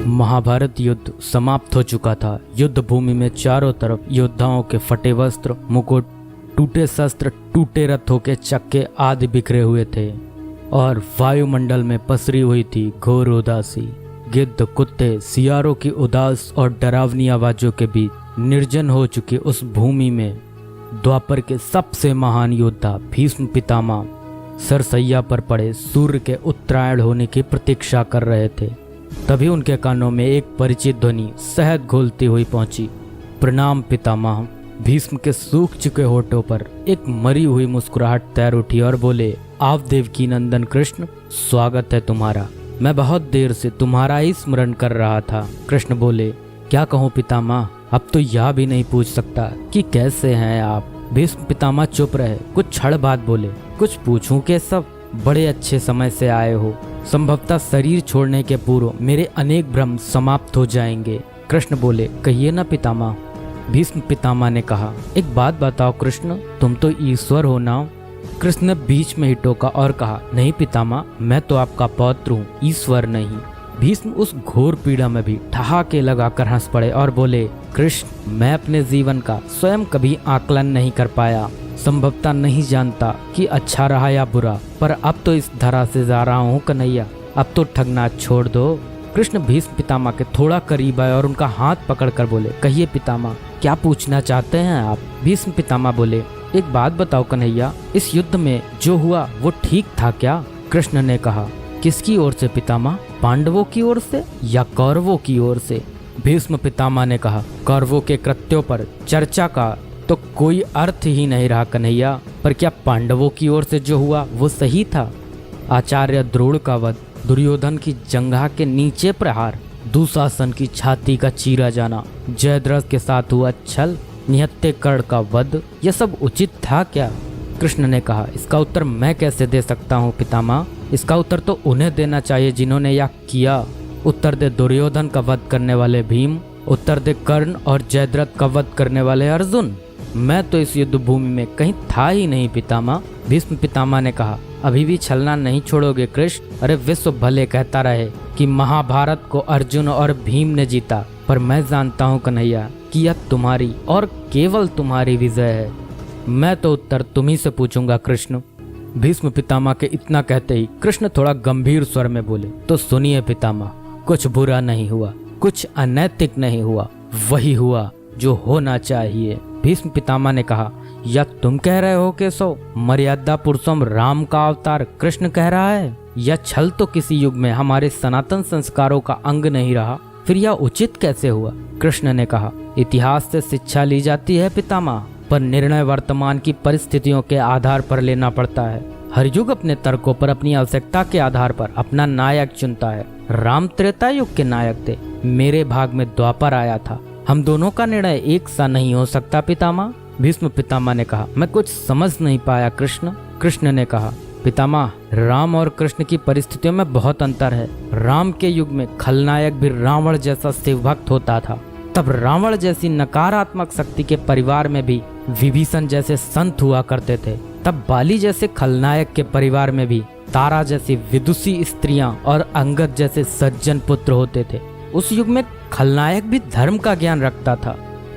महाभारत युद्ध समाप्त हो चुका था। युद्ध भूमि में चारों तरफ योद्धाओं के फटे वस्त्र, मुकुट, टूटे शस्त्र, टूटे रथों के चक्के आदि बिखरे हुए थे और वायुमंडल में पसरी हुई थी घोर उदासी। गिद्ध, कुत्ते, सियारों की उदास और डरावनी आवाजों के बीच निर्जन हो चुकी उस भूमि में द्वापर के सबसे महान योद्धा भीष्म पितामह सरसैया पर पड़े सूर्य के उत्तरायण होने की प्रतीक्षा कर रहे थे। तभी उनके कानों में एक परिचित ध्वनि शहद घोलती हुई पहुंची। प्रणाम पितामह। भीष्म के सूख चुके होठों पर एक मरी हुई मुस्कुराहट तैर उठी और बोले, आप देवकी नंदन कृष्ण, स्वागत है तुम्हारा। मैं बहुत देर से तुम्हारा ही स्मरण कर रहा था। कृष्ण बोले, क्या कहूँ पितामह, अब तो यह भी नहीं पूछ सकता कि कैसे हैं आप। भीष्म पितामह चुप रहे, कुछ क्षण बाद बोले, कुछ पूछूं के सब, बड़े अच्छे समय से आए हो। संभवतः शरीर छोड़ने के पूर्व मेरे अनेक भ्रम समाप्त हो जाएंगे। कृष्ण बोले, कहिए ना पितामह। भीष्म पितामह ने कहा, एक बात बताओ कृष्ण, तुम तो ईश्वर हो ना। कृष्ण ने बीच में ही टोका और कहा, नहीं पितामह, मैं तो आपका पौत्र हूँ, ईश्वर नहीं। भीष्म उस घोर पीड़ा में भी ठहाके लगाकर हंस पड़े और बोले, कृष्ण, मैं अपने जीवन का स्वयं कभी आकलन नहीं कर पाया। संभवतः नहीं जानता कि अच्छा रहा या बुरा, पर अब तो इस धरा से जा रहा हूँ कन्हैया, अब तो ठगना छोड़ दो। कृष्ण भीष्म पितामह के थोड़ा करीब आए और उनका हाथ पकड़कर बोले, कहिए पितामह, क्या पूछना चाहते हैं आप। भीष्म पितामह बोले, एक बात बताओ कन्हैया, इस युद्ध में जो हुआ वो ठीक था क्या। कृष्ण ने कहा, किसकी ओर से पितामह, पांडवों की ओर से या कौरवों की ओर से। भीष्म पितामह ने कहा, कौरवों के कृत्यों पर चर्चा का तो कोई अर्थ ही नहीं रहा कन्हैया, पर क्या पांडवों की ओर से जो हुआ वो सही था। आचार्य द्रोण का वध, दुर्योधन की जंघा के नीचे प्रहार, दुशासन की छाती का चीरा जाना, जयद्रथ के साथ हुआ छल, निहत्थे कर्ण का वध, यह सब उचित था क्या। कृष्ण ने कहा, इसका उत्तर मैं कैसे दे सकता हूँ पितामह, इसका उत्तर तो उन्हें देना चाहिए जिन्होंने यह किया। उत्तर दे दुर्योधन का वध करने वाले भीम, उत्तर दे कर्ण और जयद्रथ का वध करने वाले अर्जुन। मैं तो इस युद्ध भूमि में कहीं था ही नहीं पितामह। भीष्म पितामह ने कहा, अभी भी छलना नहीं छोड़ोगे कृष्ण। अरे विश्व भले कहता रहे कि महाभारत को अर्जुन और भीम ने जीता, पर मैं जानता हूँ कन्हैया कि यह तुम्हारी और केवल तुम्हारी विजय है। मैं तो उत्तर तुम्ही से पूछूंगा कृष्ण। भीष्म पितामह के इतना कहते ही कृष्ण थोड़ा गंभीर स्वर में बोले, तो सुनिए पितामह, कुछ बुरा नहीं हुआ, कुछ अनैतिक नहीं हुआ, वही हुआ जो होना चाहिए। भीष्म पितामह ने कहा, या तुम कह रहे हो केशव, मर्यादा पुरुषोत्तम राम का अवतार कृष्ण कह रहा है। यह छल तो किसी युग में हमारे सनातन संस्कारों का अंग नहीं रहा, फिर यह उचित कैसे हुआ। कृष्ण ने कहा, इतिहास से शिक्षा ली जाती है पितामह, पर निर्णय वर्तमान की परिस्थितियों के आधार पर लेना पड़ता है। हर युग अपने तर्कों पर, अपनी आवश्यकता के आधार पर अपना नायक चुनता है। राम त्रेता युग के नायक थे, मेरे भाग में द्वापर आया था। हम दोनों का निर्णय एक सा नहीं हो सकता पितामह। भीष्म पितामह ने कहा, मैं कुछ समझ नहीं पाया कृष्ण। कृष्ण ने कहा, पितामह, राम और कृष्ण की परिस्थितियों में बहुत अंतर है। राम के युग में खलनायक भी रावण जैसा शिवभक्त होता था। तब रावण जैसी नकारात्मक शक्ति के परिवार में भी विभीषण जैसे संत हुआ करते थे। तब बाली जैसे खलनायक के परिवार में भी तारा जैसी विदुषी स्त्रियां और अंगद जैसे सज्जन पुत्र होते थे। उस युग में खलनायक भी धर्म का ज्ञान रखता था,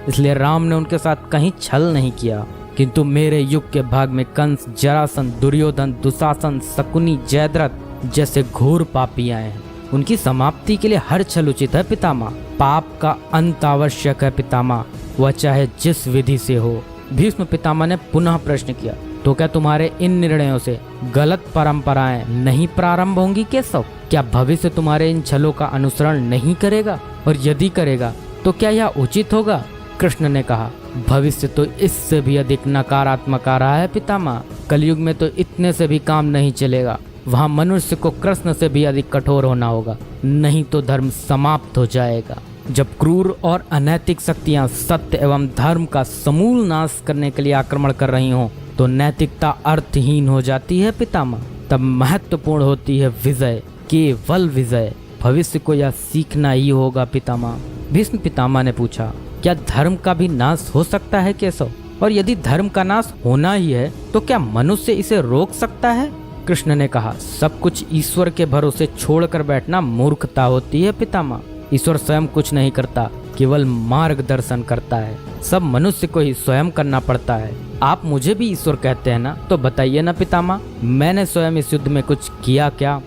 इसलिए राम ने उनके साथ कहीं छल नहीं किया। किंतु मेरे युग के भाग में कंस, जरासंध, दुर्योधन, दुशासन, शकुनी, जयद्रथ जैसे घोर पापी आए हैं। उनकी समाप्ति के लिए हर छल उचित है पितामह। पाप का अंत आवश्यक है पितामह, वह चाहे जिस विधि से हो। भीष्म पितामह ने पुनः प्रश्न किया, तो क्या तुम्हारे इन निर्णयों से गलत परंपराएं नहीं प्रारंभ होंगी केशव। क्या भविष्य तुम्हारे इन छलों का अनुसरण नहीं करेगा, और यदि करेगा तो क्या यह उचित होगा। कृष्ण ने कहा, भविष्य तो इससे भी अधिक नकारात्मक आ रहा है पितामह। कलयुग में तो इतने से भी काम नहीं चलेगा, वहाँ मनुष्य को कृष्ण से भी अधिक कठोर होना होगा, नहीं तो धर्म समाप्त हो जाएगा। जब क्रूर और अनैतिक शक्तियाँ सत्य एवं धर्म का समूल नाश करने के लिए आक्रमण कर रही हों, तो नैतिकता अर्थहीन हो जाती है पितामह। तब महत्वपूर्ण होती है विजय, केवल विजय। भविष्य को यह सीखना ही होगा पितामह। भीष्म पितामह ने पूछा, क्या धर्म का भी नाश हो सकता है केशव, और यदि धर्म का नाश होना ही है तो क्या मनुष्य इसे रोक सकता है। कृष्ण ने कहा, सब कुछ ईश्वर के भरोसे छोड़कर बैठना मूर्खता होती है पितामह। ईश्वर स्वयं कुछ नहीं करता, केवल मार्गदर्शन करता है। सब मनुष्य को ही स्वयं करना पड़ता है। आप मुझे भी ईश्वर कहते हैं ना, तो बताइए ना पितामह, मैंने स्वयं इस युद्ध में कुछ किया क्या?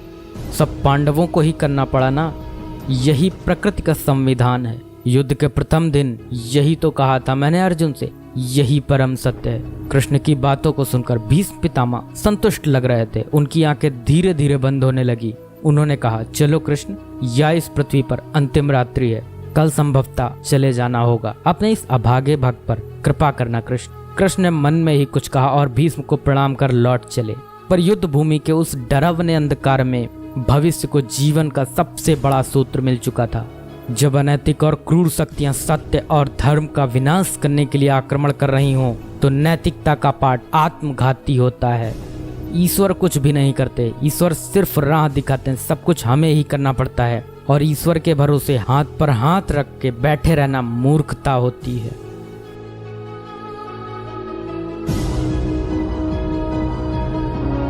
सब पांडवों को ही करना पड़ा ना। यही प्रकृति का संविधान है। युद्ध के प्रथम दिन यही तो कहा था मैंने अर्जुन से, यही परम सत्य है। कृष्ण की बातों को सुनकर भीष्म पितामह संतुष्ट लग रहे थे। उनकी आंखें धीरे धीरे बंद होने लगी। उन्होंने कहा, चलो कृष्ण, या इस पृथ्वी पर अंतिम रात्रि है, कल संभवतः चले जाना होगा। अपने इस अभागे भक्त पर कृपा करना कृष्ण। कृष्ण ने मन में ही कुछ कहा और भीष्म को प्रणाम कर लौट चले। पर युद्ध भूमि के उस डरावने अंधकार में भविष्य को जीवन का सबसे बड़ा सूत्र मिल चुका था। जब अनैतिक और क्रूर शक्तियां सत्य और धर्म का विनाश करने के लिए आक्रमण कर रही हों, तो नैतिकता का पाठ आत्मघाती होता है। ईश्वर कुछ भी नहीं करते, ईश्वर सिर्फ राह दिखाते हैं। सब कुछ हमें ही करना पड़ता है और ईश्वर के भरोसे हाथ पर हाथ रख के बैठे रहना मूर्खता होती है।